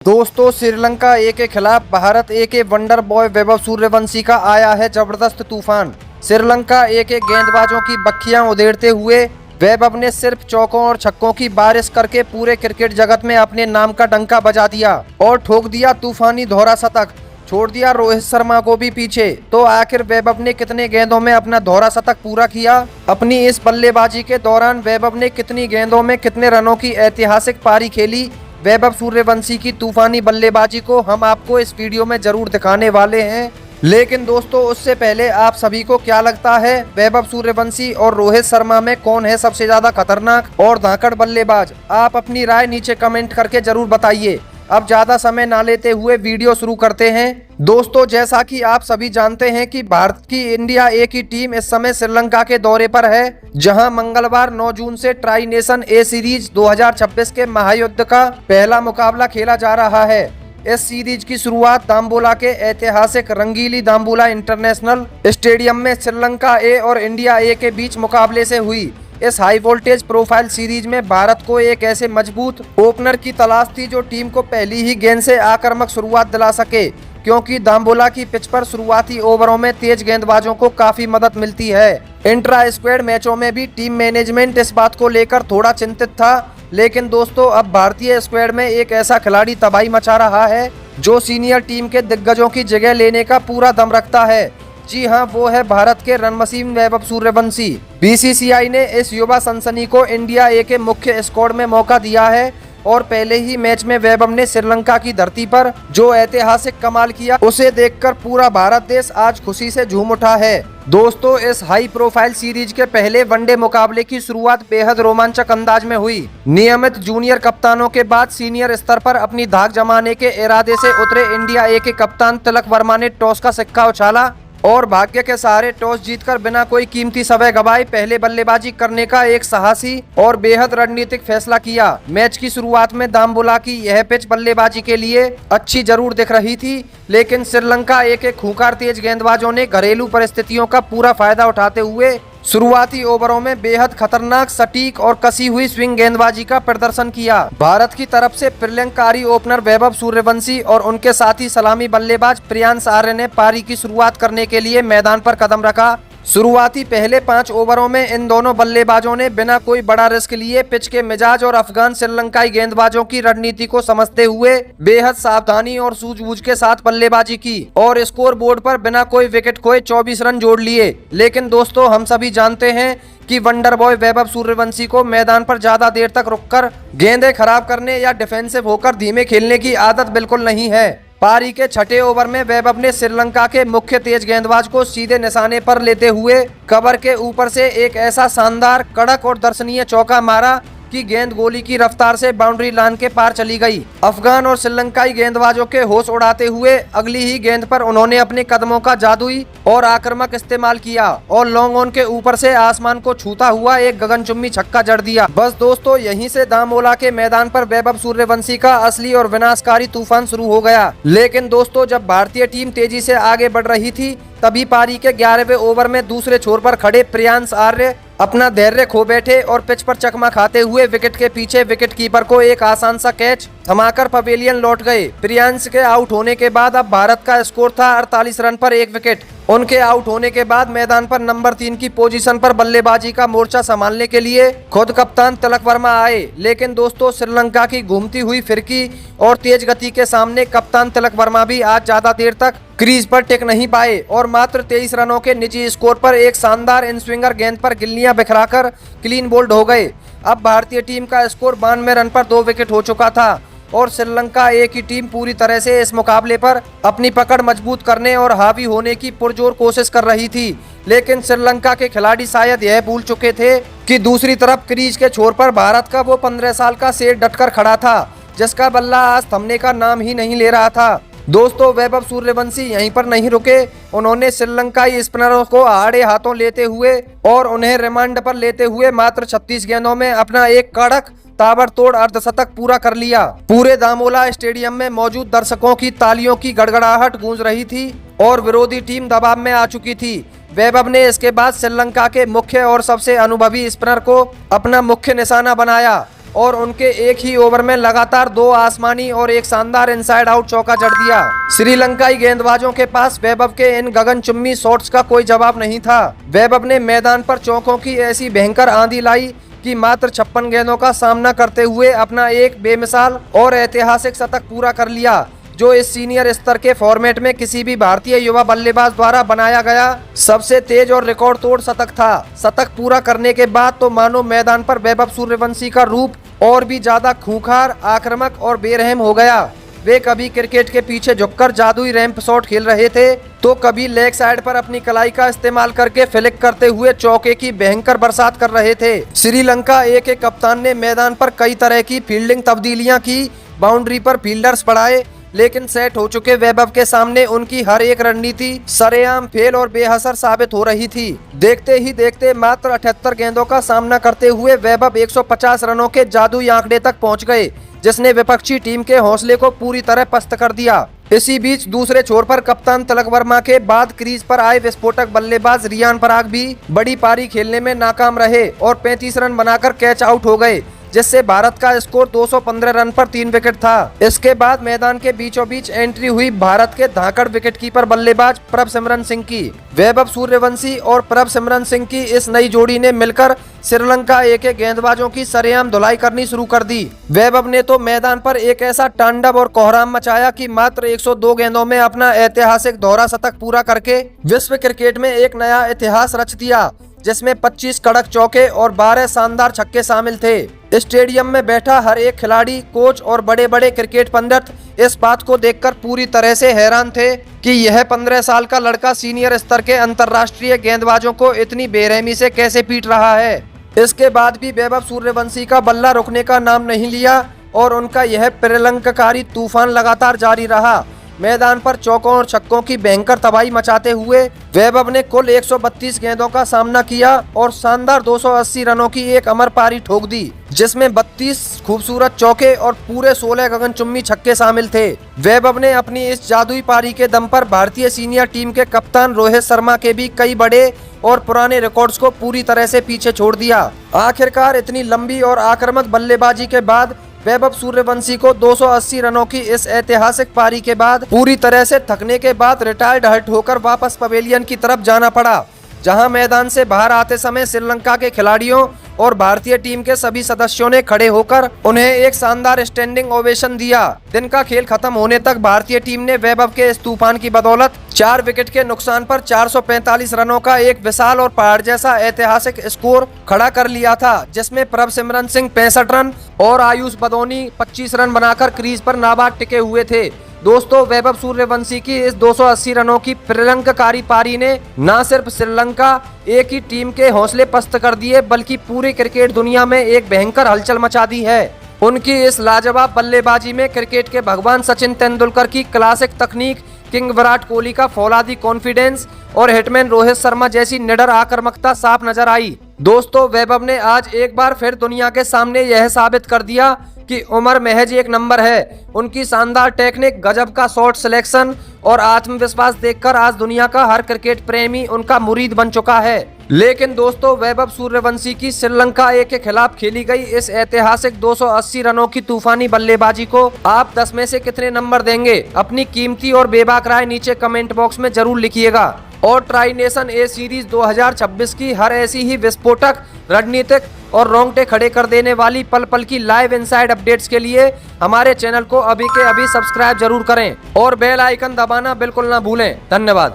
दोस्तों, श्रीलंका ए के खिलाफ भारत ए के वंडर बॉय वैभव सूर्यवंशी का आया है जबरदस्त तूफान। श्रीलंका ए के गेंदबाजों की बखियां उधेड़ते हुए वैभव ने सिर्फ चौकों और छक्कों की बारिश करके पूरे क्रिकेट जगत में अपने नाम का डंका बजा दिया और ठोक दिया तूफानी दोहरा शतक, छोड़ दिया रोहित शर्मा को भी पीछे। तो आखिर वैभव ने कितने गेंदों में अपना दोहरा शतक पूरा किया? अपनी इस बल्लेबाजी के दौरान वैभव ने कितनी गेंदों में कितने रनों की ऐतिहासिक पारी खेली? वैभव सूर्यवंशी की तूफानी बल्लेबाजी को हम आपको इस वीडियो में जरूर दिखाने वाले हैं। लेकिन दोस्तों, उससे पहले आप सभी को क्या लगता है, वैभव सूर्यवंशी और रोहित शर्मा में कौन है सबसे ज्यादा खतरनाक और धाकड़ बल्लेबाज? आप अपनी राय नीचे कमेंट करके जरूर बताइए। अब ज्यादा समय ना लेते हुए वीडियो शुरू करते हैं। दोस्तों, जैसा कि आप सभी जानते हैं कि भारत की इंडिया ए की टीम इस समय श्रीलंका के दौरे पर है, जहां मंगलवार 9 जून से ट्राई नेशन ए सीरीज 2026 के महायुद्ध का पहला मुकाबला खेला जा रहा है। इस सीरीज की शुरुआत दाम्बोला के ऐतिहासिक रंगीली दाम्बोला इंटरनेशनल स्टेडियम में श्रीलंका ए और इंडिया ए के बीच मुकाबले से हुई। इस हाई वोल्टेज प्रोफाइल सीरीज में भारत को एक ऐसे मजबूत ओपनर की तलाश थी जो टीम को पहली ही गेंद से आक्रामक शुरुआत दिला सके, क्योंकि दाम्बोला की पिच पर शुरुआती ओवरों में तेज गेंदबाजों को काफी मदद मिलती है। इंट्रा स्क्वाड मैचों में भी टीम मैनेजमेंट इस बात को लेकर थोड़ा चिंतित था, लेकिन दोस्तों अब भारतीय स्क्वाड में एक ऐसा खिलाड़ी तबाही मचा रहा है जो सीनियर टीम के दिग्गजों की जगह लेने का पूरा दम रखता है। जी हां, वो है भारत के run machine Vaibhav Suryavanshi. BCCI ने इस युवा सनसनी को इंडिया ए के मुख्य स्क्वाड में मौका दिया है और पहले ही मैच में वैभव ने श्रीलंका की धरती पर जो ऐतिहासिक कमाल किया, उसे देखकर पूरा भारत देश आज खुशी से झूम उठा है। दोस्तों, इस हाई प्रोफाइल सीरीज के पहले वनडे मुकाबले की शुरुआत बेहद रोमांचक अंदाज में हुई। नियमित जूनियर कप्तानों के बाद सीनियर स्तर पर अपनी धाक जमाने के इरादे से उतरे इंडिया ए के कप्तान तिलक वर्मा ने टॉस का सिक्का उछाला और भाग्य के सहारे टॉस जीतकर बिना कोई कीमती समय गवाए पहले बल्लेबाजी करने का एक साहसी और बेहद रणनीतिक फैसला किया। मैच की शुरुआत में दाम्बोला की यह पिच बल्लेबाजी के लिए अच्छी जरूर दिख रही थी, लेकिन श्रीलंका ए के खूंखार तेज गेंदबाजों ने घरेलू परिस्थितियों का पूरा फायदा उठाते हुए शुरुआती ओवरों में बेहद खतरनाक, सटीक और कसी हुई स्विंग गेंदबाजी का प्रदर्शन किया। भारत की तरफ से प्रलयंकारी ओपनर वैभव सूर्यवंशी और उनके साथी सलामी बल्लेबाज प्रियांश आर्य ने पारी की शुरुआत करने के लिए मैदान पर कदम रखा। शुरुआती पहले 5 ओवरों में इन दोनों बल्लेबाजों ने बिना कोई बड़ा रिस्क लिए पिच के मिजाज और अफगान श्रीलंकाई गेंदबाजों की रणनीति को समझते हुए बेहद सावधानी और सूझबूझ के साथ बल्लेबाजी की और स्कोर बोर्ड पर बिना कोई विकेट खोए 24 रन जोड़ लिए। लेकिन दोस्तों, हम सभी जानते हैं कि वंडर बॉय वैभव सूर्यवंशी को मैदान पर ज्यादा देर तक रुककर गेंदें खराब करने या डिफेंसिव होकर धीमे खेलने की आदत बिल्कुल नहीं है। पारी के छठे ओवर में वैभव ने श्रीलंका के मुख्य तेज गेंदबाज को सीधे निशाने पर लेते हुए कवर के ऊपर से एक ऐसा शानदार, कड़क और दर्शनीय चौका मारा कि गेंद गोली की रफ्तार से बाउंड्री लाइन के पार चली गई। अफगान और श्रीलंकाई गेंदबाजों के होश उड़ाते हुए अगली ही गेंद पर उन्होंने अपने कदमों का जादुई और आक्रामक इस्तेमाल किया और लॉन्ग ऑन के ऊपर से आसमान को छूता हुआ एक गगनचुंबी छक्का जड़ दिया। बस दोस्तों, यहीं से दाम्बोला के मैदान पर वैभव सूर्यवंशी का असली और विनाशकारी तूफान शुरू हो गया। लेकिन दोस्तों, जब भारतीय टीम तेजी से आगे बढ़ रही थी, तभी पारी के 11वें ओवर में दूसरे छोर पर खड़े प्रियांश आर्य अपना धैर्य खो बैठे और पिच पर चकमा खाते हुए विकेट के पीछे विकेट कीपर को एक आसान सा कैच थमाकर पवेलियन लौट गए। प्रियांश के आउट होने के बाद अब भारत का स्कोर था 48 रन पर 1 विकेट। उनके आउट होने के बाद मैदान पर नंबर 3 की पोजीशन पर बल्लेबाजी का मोर्चा संभालने के लिए खुद कप्तान तिलक वर्मा आए। लेकिन दोस्तों, श्रीलंका की घूमती हुई फिरकी और तेज गति के सामने कप्तान तिलक वर्मा भी आज ज्यादा देर तक क्रीज पर टिक नहीं पाए और मात्र 23 रनों के निजी स्कोर पर एक शानदार इन स्विंगर गेंद पर गिल्लियां बिखराकर क्लीन बोल्ड हो गए। अब भारतीय टीम का स्कोर 92 रन पर 2 विकेट हो चुका था और श्रीलंका ए की टीम पूरी तरह से इस मुकाबले पर अपनी पकड़ मजबूत करने और हावी होने की पुरजोर कोशिश कर रही थी। लेकिन श्रीलंका के खिलाड़ी शायद यह भूल चुके थे कि दूसरी तरफ क्रीज के छोर पर भारत का वो 15 साल का शेर डटकर खड़ा था, जिसका बल्ला आज थमने का नाम ही नहीं ले रहा था। दोस्तों, वैभव सूर्यवंशी यहीं पर नहीं रुके। उन्होंने श्रीलंकाई स्पिनरों को आड़े हाथों लेते हुए और उन्हें रिमांड पर लेते हुए मात्र 36 गेंदों में अपना एक कड़क ताबड़तोड़ अर्धशतक पूरा कर लिया। पूरे दाम्बोला स्टेडियम में मौजूद दर्शकों की तालियों की गड़गड़ाहट गूंज रही थी और विरोधी टीम दबाव में आ चुकी थी। वैभव ने इसके बाद श्रीलंका के मुख्य और सबसे अनुभवी स्पिनर को अपना मुख्य निशाना बनाया और उनके एक ही ओवर में लगातार 2 आसमानी और एक शानदार इनसाइड आउट चौका जड़ दिया। श्रीलंकाई गेंदबाजों के पास वैभव के इन गगनचुम्बी शॉट्स का कोई जवाब नहीं था। वैभव ने मैदान पर चौकों की ऐसी भयंकर आंधी लाई कि मात्र 56 गेंदों का सामना करते हुए अपना एक बेमिसाल और ऐतिहासिक शतक पूरा कर लिया, जो इस सीनियर स्तर के फॉर्मेट में किसी भी भारतीय युवा बल्लेबाज द्वारा बनाया गया सबसे तेज और रिकॉर्ड तोड़ शतक था। शतक पूरा करने के बाद तो मानो मैदान पर वैभव सूर्यवंशी का रूप और भी ज्यादा खूंखार, आक्रामक और बेरहम हो गया। वे कभी क्रिकेट के पीछे झुककर जादुई रैंप शॉट खेल रहे थे, तो कभी लेग साइड पर अपनी कलाई का इस्तेमाल करके फ्लिक करते हुए चौके की भयंकर बरसात कर रहे थे। श्रीलंका ए के कप्तान ने मैदान पर कई तरह की फील्डिंग तब्दीलियां की, बाउंड्री पर फील्डर्स बढ़ाए, लेकिन सेट हो चुके वैभव के सामने उनकी हर एक रणनीति सरेआम फेल और बेअसर साबित हो रही थी। देखते ही देखते मात्र 78 गेंदों का सामना करते हुए वैभव 150 रनों के जादुई आंकड़े तक पहुंच गए, जिसने विपक्षी टीम के हौसले को पूरी तरह पस्त कर दिया। इसी बीच दूसरे छोर पर कप्तान तिलक वर्मा के बाद क्रीज पर आए विस्फोटक बल्लेबाज रियान पराग भी बड़ी पारी खेलने में नाकाम रहे और 35 रन बनाकर कैच आउट हो गए, जिससे भारत का स्कोर 215 रन पर 3 विकेट था। इसके बाद मैदान के बीचों बीच एंट्री हुई भारत के धाकड़ विकेटकीपर बल्लेबाज प्रभसिमरन सिंह की। वैभव सूर्यवंशी और प्रभसिमरन सिंह की इस नई जोड़ी ने मिलकर श्रीलंका ए के गेंदबाजों की सरेआम धुलाई करनी शुरू कर दी। वैभव ने तो मैदान पर एक ऐसा तांडव और कोहराम मचाया कि मात्र 102 गेंदों में अपना ऐतिहासिक दोहरा शतक पूरा करके विश्व क्रिकेट में एक नया इतिहास रच दिया, जिसमें 25 कड़क चौके और 12 शानदार छक्के शामिल थे। स्टेडियम में बैठा हर एक खिलाड़ी, कोच और बड़े बड़े क्रिकेट पंडित इस बात को देखकर पूरी तरह से हैरान थे कि यह 15 साल का लड़का सीनियर स्तर के अंतर्राष्ट्रीय गेंदबाजों को इतनी बेरहमी से कैसे पीट रहा है। इसके बाद भी वैभव सूर्यवंशी का बल्ला रुकने का नाम नहीं लिया और उनका यह प्रलंबकारी तूफान लगातार जारी रहा। मैदान पर चौकों और छक्कों की भयंकर तबाही मचाते हुए वैभव ने कुल 132 गेंदों का सामना किया और शानदार 280 रनों की एक अमर पारी ठोक दी, जिसमें 32 खूबसूरत चौके और पूरे 16 गगनचुम्बी छक्के शामिल थे। वैभव ने अपनी इस जादुई पारी के दम पर भारतीय सीनियर टीम के कप्तान रोहित शर्मा के भी कई बड़े और पुराने रिकॉर्ड्स को पूरी तरह से पीछे छोड़ दिया। आखिरकार इतनी लंबी और आक्रामक बल्लेबाजी के बाद वैभव सूर्यवंशी को 280 रनों की इस ऐतिहासिक पारी के बाद पूरी तरह से थकने के बाद रिटायर्ड हर्ट होकर वापस पवेलियन की तरफ जाना पड़ा, जहां मैदान से बाहर आते समय श्रीलंका के खिलाड़ियों और भारतीय टीम के सभी सदस्यों ने खड़े होकर उन्हें एक शानदार स्टैंडिंग ओवेशन दिया। दिन का खेल खत्म होने तक भारतीय टीम ने वैभव के इस तूफान की बदौलत 4 विकेट के नुकसान पर 445 रनों का एक विशाल और पहाड़ जैसा ऐतिहासिक स्कोर खड़ा कर लिया था, जिसमें प्रभसिमरन सिंह 65 रन और आयुष बदौनी 25 रन बनाकर क्रीज पर नाबाद टिके हुए थे। दोस्तों, वैभव सूर्यवंशी की इस 280 रनों की प्रलंबकारी पारी ने न सिर्फ श्रीलंका एक ही टीम के हौसले पस्त कर दिए, बल्कि पूरी क्रिकेट दुनिया में एक भयंकर हलचल मचा दी है। उनकी इस लाजवाब बल्लेबाजी में क्रिकेट के भगवान सचिन तेंदुलकर की क्लासिक तकनीक, किंग विराट कोहली का फौलादी कॉन्फिडेंस और हिटमैन रोहित शर्मा जैसी निडर आक्रामकता साफ नजर आई। दोस्तों, वैभव ने आज एक बार फिर दुनिया के सामने यह साबित कर दिया कि उम्र महज एक नंबर है। उनकी शानदार टेक्निक, गजब का शॉट सिलेक्शन और आत्मविश्वास देखकर आज दुनिया का हर क्रिकेट प्रेमी उनका मुरीद बन चुका है। लेकिन दोस्तों, वैभव सूर्यवंशी की श्रीलंका ए के खिलाफ खेली गई इस ऐतिहासिक 280 रनों की तूफानी बल्लेबाजी को आप 10 में से कितने नंबर देंगे? अपनी कीमती और बेबाक राय नीचे कमेंट बॉक्स में जरूर लिखिएगा। और ट्राई नेशन ए सीरीज 2026 की हर ऐसी ही विस्फोटक, रणनीतिक और रोंगटे खड़े कर देने वाली पल पल की लाइव इनसाइड अपडेट्स के लिए हमारे चैनल को अभी के अभी सब्सक्राइब जरूर करें और बेल आइकन दबाना बिल्कुल ना भूलें। धन्यवाद।